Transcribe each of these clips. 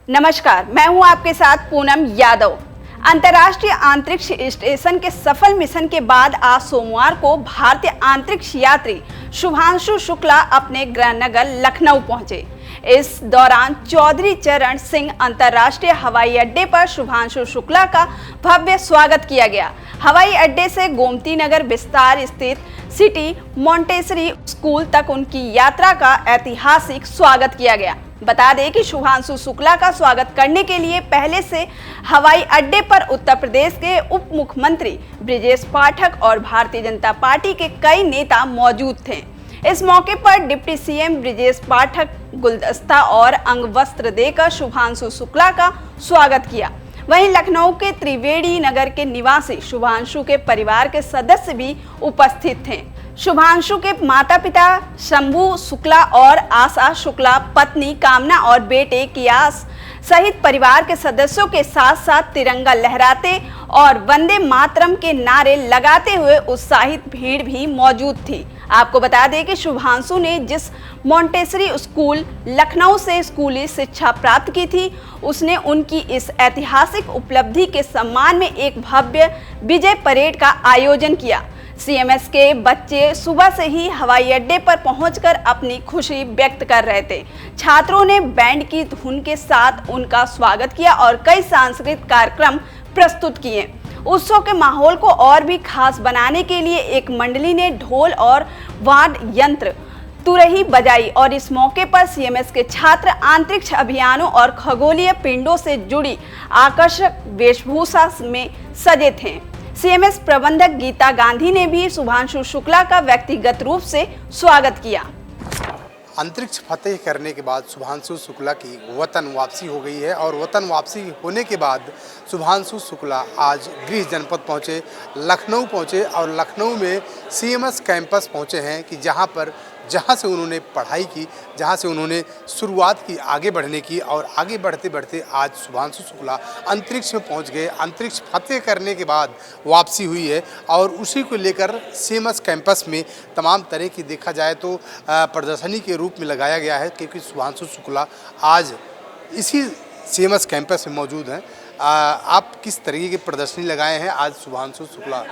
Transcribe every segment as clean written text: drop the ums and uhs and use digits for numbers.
नमस्कार, मैं हूं आपके साथ पूनम यादव। अंतर्राष्ट्रीय अंतरिक्ष स्टेशन के सफल मिशन के बाद आज सोमवार को भारतीय अंतरिक्ष यात्री शुभांशु शुक्ला अपने गृह नगर लखनऊ पहुंचे। इस दौरान चौधरी चरण सिंह अंतर्राष्ट्रीय हवाई अड्डे पर शुभांशु शुक्ला का भव्य स्वागत किया गया। हवाई अड्डे से गोमती नगर विस्तार स्थित सिटी मॉन्टेसरी स्कूल तक उनकी यात्रा का ऐतिहासिक स्वागत किया गया। बता दें कि शुभांशु शुक्ला का स्वागत करने के लिए पहले से हवाई अड्डे पर उत्तर प्रदेश के उप मुख्यमंत्री ब्रिजेश पाठक और भारतीय जनता पार्टी के कई नेता मौजूद थे। इस मौके पर डिप्टी सीएम ब्रिजेश पाठक गुलदस्ता और अंगवस्त्र देकर शुभांशु शुक्ला का स्वागत किया। वहीं लखनऊ के त्रिवेणी नगर के निवासी शुभांशु के परिवार के सदस्य भी उपस्थित थे। शुभांशु के माता पिता शंभू शुक्ला और आशा शुक्ला, पत्नी कामना और बेटे कियास सहित परिवार के सदस्यों के साथ साथ तिरंगा लहराते और वंदे मातरम के नारे लगाते हुए उत्साहित भीड़ भी मौजूद थी। आपको बता दें कि शुभांशु ने जिस मॉन्टेसरी स्कूल लखनऊ से स्कूली शिक्षा प्राप्त की थी, उसने उनकी इस ऐतिहासिक उपलब्धि के सम्मान में एक भव्य विजय परेड का आयोजन किया। सीएमएस के बच्चे सुबह से ही हवाई अड्डे पर पहुंचकर अपनी खुशी व्यक्त कर रहे थे। छात्रों ने बैंड की धुन के साथ उनका स्वागत किया और कई सांस्कृतिक कार्यक्रम प्रस्तुत किए। उत्सव के माहौल को और भी खास बनाने के लिए एक मंडली ने ढोल और वाद्य यंत्र तुरही बजाई और इस मौके पर सीएमएस के छात्र अंतरिक्ष अभियानों और खगोलीय पिंडों से जुड़ी आकर्षक वेशभूषा में सजे थे। सीएमएस प्रबंधक गीता गांधी ने भी शुभांशु शुक्ला का व्यक्तिगत रूप से स्वागत किया। अंतरिक्ष फतेह करने के बाद शुभांशु शुक्ला की वतन वापसी हो गई है और वतन वापसी होने के बाद शुभांशु शुक्ला आज गृह जनपद पहुंचे, लखनऊ पहुंचे और लखनऊ में सीएमएस कैंपस पहुंचे हैं कि जहां से उन्होंने पढ़ाई की, जहां से उन्होंने शुरुआत की आगे बढ़ने की और आगे बढ़ते बढ़ते आज शुभांशु शुक्ला अंतरिक्ष में पहुंच गए। अंतरिक्ष फतेह करने के बाद वापसी हुई है और उसी को लेकर सीएमएस कैंपस में तमाम तरह की देखा जाए तो प्रदर्शनी के रूप में लगाया गया है, क्योंकि शुभांशु शुक्ला आज इसी सीएमएस कैंपस में मौजूद हैं। आप किस तरीके की प्रदर्शनी लगाए हैं? आज शुभांशु शुक्ला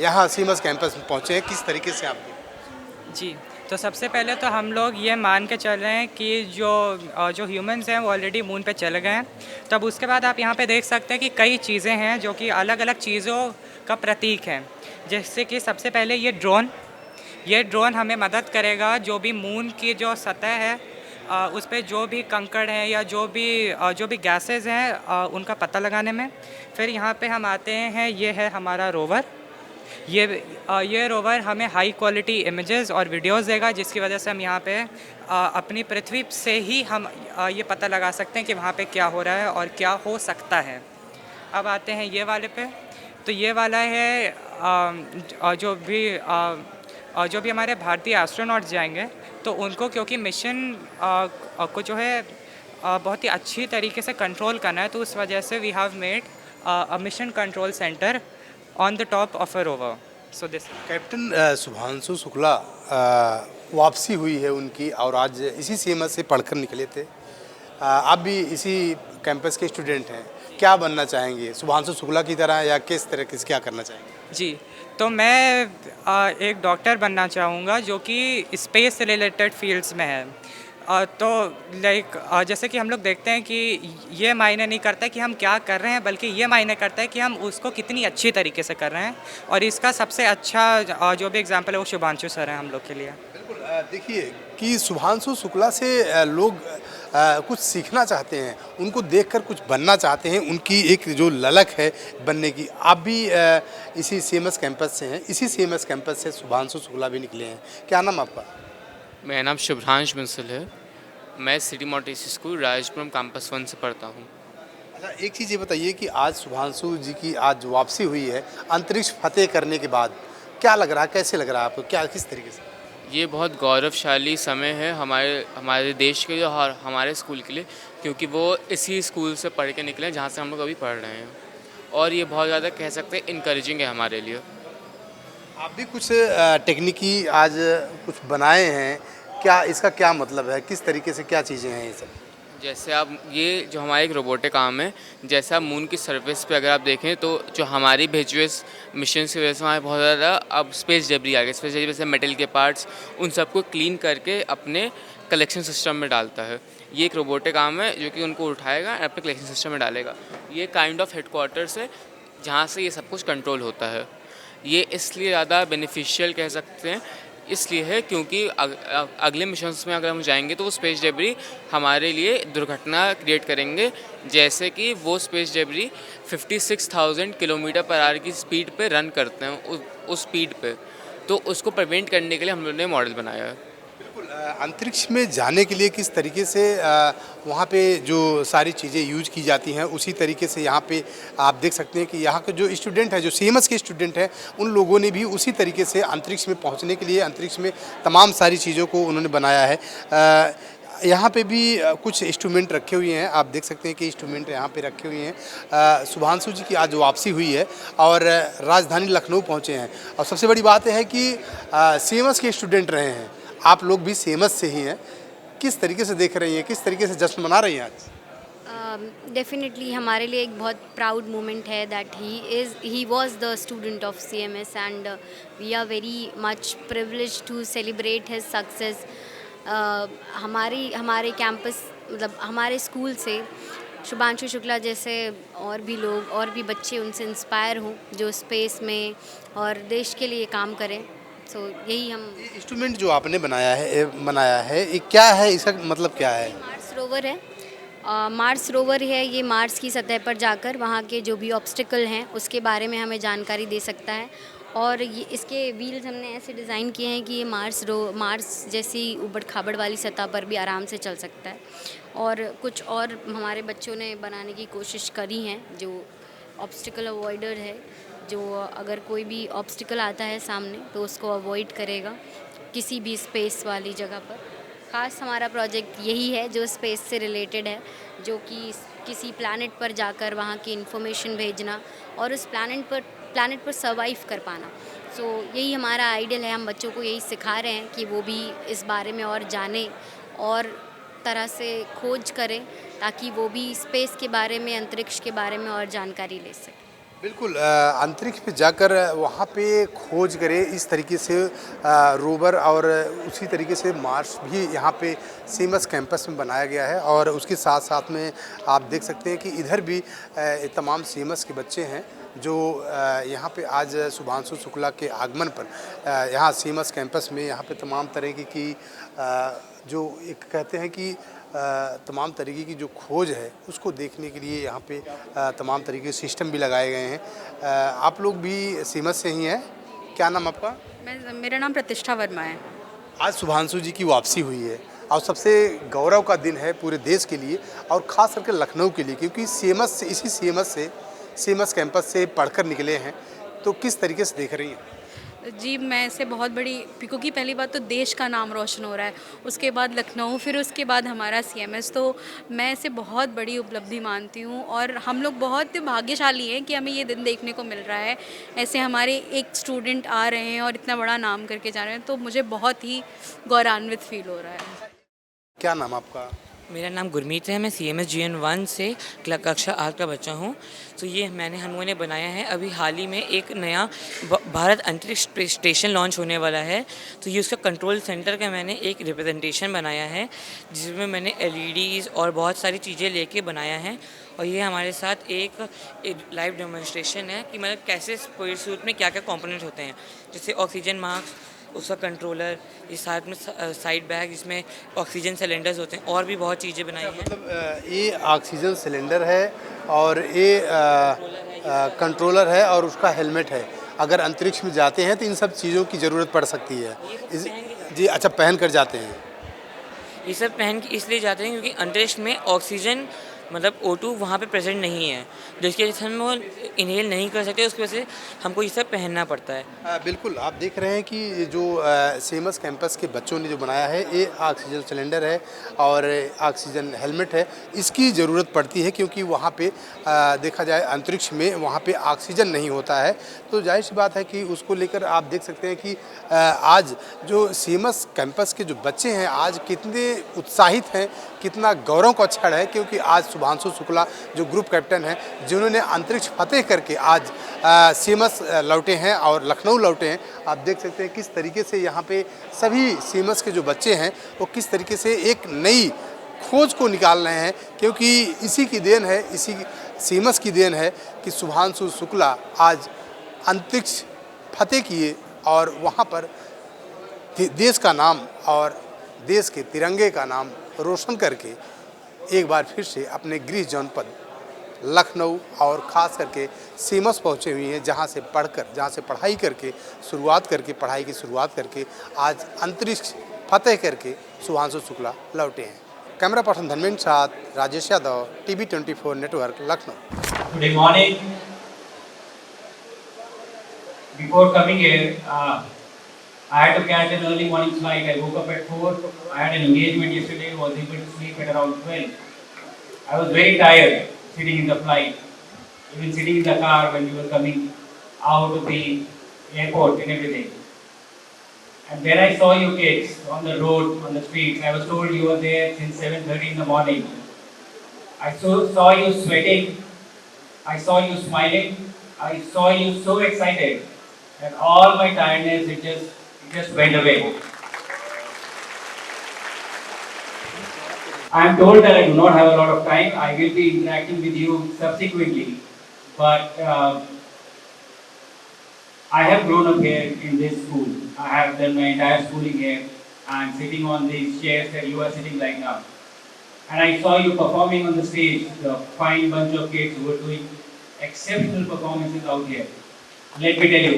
यहाँ सीएमएस कैंपस में पहुँचे हैं, किस तरीके से आप? जी, तो सबसे पहले तो हम लोग ये मान के चल रहे हैं कि जो ह्यूमंस हैं वो ऑलरेडी मून पे चले गए हैं। तब उसके बाद आप यहाँ पे देख सकते हैं कि कई चीज़ें हैं जो कि अलग अलग चीज़ों का प्रतीक है। जैसे कि सबसे पहले ये ड्रोन हमें मदद करेगा जो भी मून की जो सतह है उस पर जो भी कंकड़ हैं या जो भी गैसेस हैं उनका पता लगाने में। फिर यहाँ पे हम आते हैं, ये है हमारा रोवर। ये रोवर हमें हाई क्वालिटी इमेजेस और वीडियोस देगा, जिसकी वजह से हम यहाँ पे अपनी पृथ्वी से ही हम ये पता लगा सकते हैं कि वहाँ पे क्या हो रहा है और क्या हो सकता है। अब आते हैं ये वाले पे, तो ये वाला है जो भी हमारे भारतीय एस्ट्रोनॉट्स जाएंगे तो उनको, क्योंकि मिशन को जो है बहुत ही अच्छी तरीके से कंट्रोल करना है, तो उस वजह से we have made a mission control centre on the top of a rover. So this captain Shubhanshu Shukla वापसी हुई है उनकी और आज इसी सीएमएस से पढ़कर निकले थे। आप भी इसी कैंपस के स्टूडेंट हैं, क्या बनना चाहेंगे शुभांशु शुक्ला की तरह या किस तरह से क्या करना चाहेंगे? जी, तो मैं एक डॉक्टर बनना चाहूँगा जो कि स्पेस रिलेटेड फील्ड्स में है। तो जैसे कि हम लोग देखते हैं कि ये मायने नहीं करता कि हम क्या कर रहे हैं, बल्कि ये मायने करता है कि हम उसको कितनी अच्छी तरीके से कर रहे हैं। और इसका सबसे अच्छा जो भी एग्जांपल है वो शुभांशु सर हैं हम लोग के लिए। बिल्कुल, देखिए कि शुभांशु शुक्ला से लोग कुछ सीखना चाहते हैं, उनको देखकर कुछ बनना चाहते हैं, उनकी एक जो ललक है बनने की। आप भी इसी सीएमएस कैंपस से हैं, इसी सीएमएस कैंपस से शुभांशु शुक्ला भी निकले हैं। क्या नाम आपका? मेरा नाम शुभ्रांश बंसल है। मैं city Montessori school Rajapuram campus 1 से पढ़ता हूँ। अच्छा, एक चीज़ ये बताइए कि आज शुभांशु जी की आज वापसी हुई है अंतरिक्ष फतेह करने के बाद, क्या लग रहा है, कैसे लग रहा है आपको, क्या किस तरीके से? ये बहुत गौरवशाली समय है हमारे देश के लिए और हमारे स्कूल के लिए, क्योंकि वो इसी स्कूल से पढ़ के निकले जहाँ से हम लोग अभी पढ़ रहे हैं, और ये बहुत ज़्यादा कह सकते हैं इनकरेजिंग है हमारे लिए। आप भी कुछ टेक्निकी आज कुछ बनाए हैं, क्या इसका क्या मतलब है, किस तरीके से क्या चीज़ें हैं ये सब? जैसे आप ये जो हमारा एक रोबोटिक आर्म है, जैसे आप मून की सरफेस पे अगर आप देखें तो जो हमारी भेजी हुई मिशन की वजह से हमारे बहुत ज़्यादा अब स्पेस डेब्री आ गया। स्पेस डेब्री जैसे मेटल के पार्ट्स, उन सबको क्लीन करके अपने कलेक्शन सिस्टम में डालता है। ये एक रोबोटिक आर्म है जो कि उनको उठाएगा और अपने कलेक्शन सिस्टम में डालेगा। ये काइंड ऑफ हेडक्वार्टर्स है जहाँ से ये सब कुछ कंट्रोल होता है। ये इसलिए ज़्यादा बेनिफिशियल कह सकते हैं, इसलिए है क्योंकि अगले मिशंस में अगर हम जाएंगे तो वो स्पेस डेब्री हमारे लिए दुर्घटना क्रिएट करेंगे। जैसे कि वो space debris 56,000 kilometre per hour की स्पीड पे रन करते हैं उस स्पीड पे, तो उसको प्रिवेंट करने के लिए हम लोगों ने मॉडल बनाया है। बिल्कुल, अंतरिक्ष में जाने के लिए किस तरीके से वहाँ पे जो सारी चीज़ें यूज की जाती हैं उसी तरीके से यहाँ पे आप देख सकते हैं कि यहाँ के जो स्टूडेंट हैं, जो सीएमएस के स्टूडेंट हैं, उन लोगों ने भी उसी तरीके से अंतरिक्ष में पहुँचने के लिए अंतरिक्ष में तमाम सारी चीज़ों को उन्होंने बनाया है। यहाँ पे भी कुछ इंस्ट्रूमेंट रखे हुए हैं, आप देख सकते हैं कि इंस्ट्रूमेंट यहाँ पे रखे हुए हैं। शुभांशु जी की आज वापसी हुई है और राजधानी लखनऊ पहुँचे हैं और सबसे बड़ी बात यह है कि सीएमएस के स्टूडेंट रहे हैं, आप लोग भी सीएमएस से ही हैं। किस तरीके से देख रही हैं, किस तरीके से जश्न मना रही हैं आज? डेफिनेटली हमारे लिए एक बहुत प्राउड मोमेंट है that he was the student of CMS and we are very much privileged to celebrate his success. हमारे कैंपस मतलब हमारे स्कूल से शुभांशु शुक्ला जैसे और भी लोग और भी बच्चे उनसे इंस्पायर हों जो स्पेस में और देश के लिए काम करें। सो यही हम इंस्ट्रूमेंट जो आपने बनाया है ये क्या है, इसका मतलब क्या है? मार्स रोवर है। मार्स रोवर है, ये मार्स की सतह पर जाकर वहाँ के जो भी ऑब्स्टिकल हैं उसके बारे में हमें जानकारी दे सकता है और ये इसके व्हील्स हमने ऐसे डिज़ाइन किए हैं कि ये मार्स जैसी उबड़ खाबड़ वाली सतह पर भी आराम से चल सकता है। और कुछ और हमारे बच्चों ने बनाने की कोशिश करी हैं जो ऑब्स्टिकल अवॉइडर है, जो अगर कोई भी ऑब्स्टिकल आता है सामने तो उसको अवॉइड करेगा किसी भी स्पेस वाली जगह पर। ख़ास हमारा प्रोजेक्ट यही है जो स्पेस से रिलेटेड है, जो कि किसी प्लैनेट पर जाकर वहाँ की इन्फॉर्मेशन भेजना और उस प्लैनेट पर सर्वाइव कर पाना। सो यही हमारा आइडियल है। हम बच्चों को यही सिखा रहे हैं कि वो भी इस बारे में और जानें और तरह से खोज करें ताकि वो भी स्पेस के बारे में, अंतरिक्ष के बारे में और जानकारी ले सकें। बिल्कुल, अंतरिक्ष पे जाकर वहाँ पे खोज करें इस तरीके से रोवर और उसी तरीके से मार्स भी यहाँ पे सीएमएस कैंपस में बनाया गया है और उसके साथ साथ में आप देख सकते हैं कि इधर भी तमाम सीएमएस के बच्चे हैं जो यहाँ पे आज शुभांशु शुक्ला के आगमन पर यहाँ सीएमएस कैंपस में यहाँ पे तमाम तरह की जो एक कहते हैं कि तमाम तरीके की जो खोज है उसको देखने के लिए यहाँ पे तमाम तरीके के सिस्टम भी लगाए गए हैं। आप लोग भी सीएमएस से ही हैं, क्या नाम आपका? मेरा नाम प्रतिष्ठा वर्मा है। आज शुभांशु जी की वापसी हुई है और सबसे गौरव का दिन है पूरे देश के लिए और ख़ास करके लखनऊ के लिए, क्योंकि इसी सीएमएस कैंपस से पढ़कर निकले हैं। तो किस तरीके से देख रही हैं? जी, मैं इसे बहुत बड़ी, क्योंकि पहली बात तो देश का नाम रोशन हो रहा है, उसके बाद लखनऊ, फिर उसके बाद हमारा सीएमएस, तो मैं इसे बहुत बड़ी उपलब्धि मानती हूँ और हम लोग बहुत भाग्यशाली हैं कि हमें ये दिन देखने को मिल रहा है। ऐसे हमारे एक स्टूडेंट आ रहे हैं और इतना बड़ा नाम करके जा रहे हैं, तो मुझे बहुत ही गौरवान्वित फील हो रहा है। क्या नाम आपका? मेरा नाम गुरमीत है। मैं CMS GN1 से कक्षा 8 का बच्चा हूँ। तो ये हम लोगों ने बनाया है। अभी हाल ही में एक नया भारत अंतरिक्ष स्टेशन लॉन्च होने वाला है, तो ये उसका कंट्रोल सेंटर का मैंने एक रिप्रेजेंटेशन बनाया है जिसमें मैंने LEDs और बहुत सारी चीज़ें लेके बनाया है। और ये हमारे साथ एक लाइव डेमोन्स्ट्रेशन है कि मतलब कैसे स्पेस सूट में क्या क्या कंपोनेंट होते हैं, जैसे ऑक्सीजन मास्क, उसका कंट्रोलर, ये साथ में साइड बैग जिसमें ऑक्सीजन सिलेंडर्स होते हैं, और भी बहुत चीज़ें बनाई हैं। मतलब ये ऑक्सीजन सिलेंडर है और ये कंट्रोलर है और उसका हेलमेट है। अगर अंतरिक्ष में जाते हैं तो इन सब चीज़ों की ज़रूरत पड़ सकती है। जी अच्छा, पहन कर जाते हैं? ये सब पहन के इसलिए जाते हैं क्योंकि अंतरिक्ष में ऑक्सीजन मतलब O2 वहाँ पे प्रेजेंट नहीं है, जिसकी वजह से हम वो इनहेल नहीं कर सकते, उसकी वजह से हमको ये सब पहनना पड़ता है। बिल्कुल, आप देख रहे हैं कि ये जो सीएमएस कैंपस के बच्चों ने जो बनाया है, ये ऑक्सीजन सिलेंडर है और ऑक्सीजन हेलमेट है। इसकी ज़रूरत पड़ती है क्योंकि वहाँ पे देखा जाए अंतरिक्ष में वहाँ पे ऑक्सीजन नहीं होता है, तो जाहिर सी बात है कि उसको लेकर आप देख सकते हैं कि आज जो सीएमएस कैंपस के जो बच्चे हैं आज कितने उत्साहित हैं, कितना गौरव का क्षण है, क्योंकि आज शुभांशु शुक्ला जो ग्रुप कैप्टन हैं, जिन्होंने अंतरिक्ष फतेह करके आज सीएमएस लौटे हैं और लखनऊ लौटे हैं। आप देख सकते हैं किस तरीके से यहाँ पे सभी सीएमएस के जो बच्चे हैं वो किस तरीके से एक नई खोज को निकाल रहे हैं, क्योंकि इसी की देन है, इसी सीएमएस की देन है कि शुभांशु शुक्ला आज अंतरिक्ष फतेह किए और वहाँ पर देश का नाम और देश के तिरंगे का नाम रोशन करके एक बार फिर से अपने गृह जनपद लखनऊ और ख़ास करके सीमस पहुँचे हुए हैं, जहाँ से पढ़ाई करके पढ़ाई की शुरुआत करके आज अंतरिक्ष फतेह करके शुभांशु शुक्ला लौटे हैं। कैमरा पर्सन धर्मेंद्र के साथ Rajesh Yadav, TV24 network, Lucknow. Good morning. Before coming here, I had to catch an early morning flight. I woke up at 4. I had an engagement yesterday. Was able to sleep at around 12. I was very tired sitting in the flight, even sitting in the car when we were coming out of the airport and everything. And then I saw you kids on the road, on the streets. I was told you were there since 7:30 in the morning. I saw you sweating. I saw you smiling. I saw you so excited that all my tiredness it just went away. I am told that I do not have a lot of time. I will be interacting with you subsequently, but I have grown up here in this school. I have done my entire schooling here and sitting on these chairs that you are sitting right now. And I saw you performing on the stage, the fine bunch of kids who were doing exceptional performances out here. Let me tell you,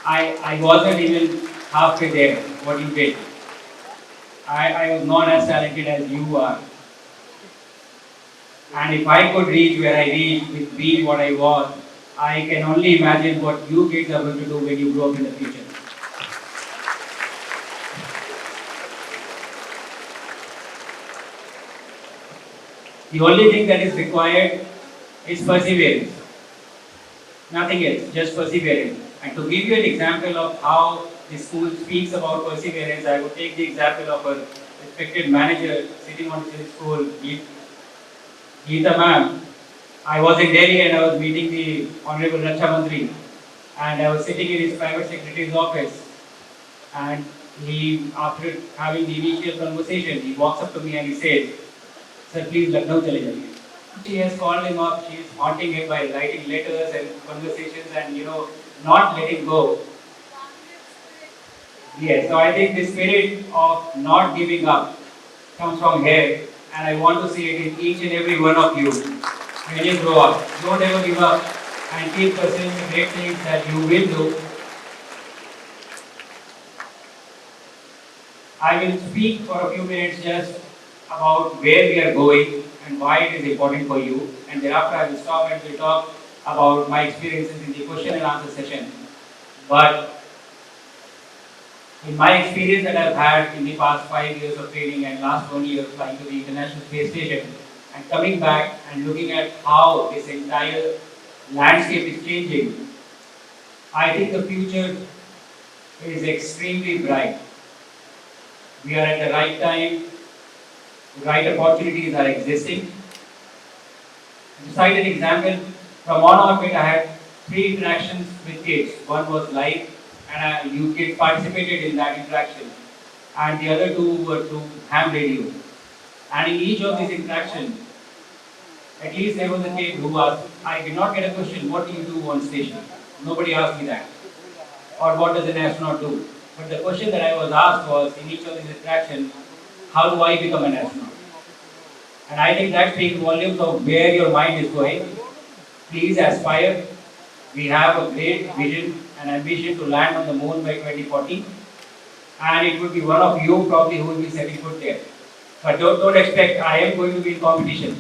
I wasn't even halfway there, what you did. I was not as talented as you are. And if I could reach where I reached with being what I was, I can only imagine what you kids are going to do when you grow up in the future. The only thing that is required is perseverance. Nothing else, just perseverance. And to give you an example of how the school speaks about perseverance, I would take the example of a respected manager sitting on the school, Geeta ma'am. I was in Delhi and I was meeting the Honorable Raksha Mantri, and I was sitting in his private secretary's office, and he, after having the initial conversation, he walks up to me and he says, "Sir, please Lucknow chale jaiye." She has called him up, she is haunting him by writing letters and conversations and not letting go. Yes, so I think the spirit of not giving up comes from here, and I want to see it in each and every one of you. When you grow up, don't ever give up and keep pursuing the great things that you will do. I will speak for a few minutes just about where we are going and why it is important for you, and thereafter I will stop and will talk about my experiences in the question and answer session. But in my experience that I've had in the past 5 years of training and last 1 year flying to the International Space Station and coming back and looking at how this entire landscape is changing, I think the future is extremely bright. We are at the right time, the right opportunities are existing. To cite an example, from on orbit I had 3 interactions with kids. One was live and you kids participated in that interaction, and the other 2 were through ham radio. And in each of these interactions, at least there was a kid who asked, I did not get a question, what do you do on station? Nobody asked me that. Or what does an astronaut do? But the question that I was asked was, in each of these interactions, how do I become an astronaut? And I think that speaks volumes of where your mind is going. Please aspire. We have a great vision and ambition to land on the moon by 2040. And it would be one of you probably who will be setting foot there. But don't expect I am going to be in competition.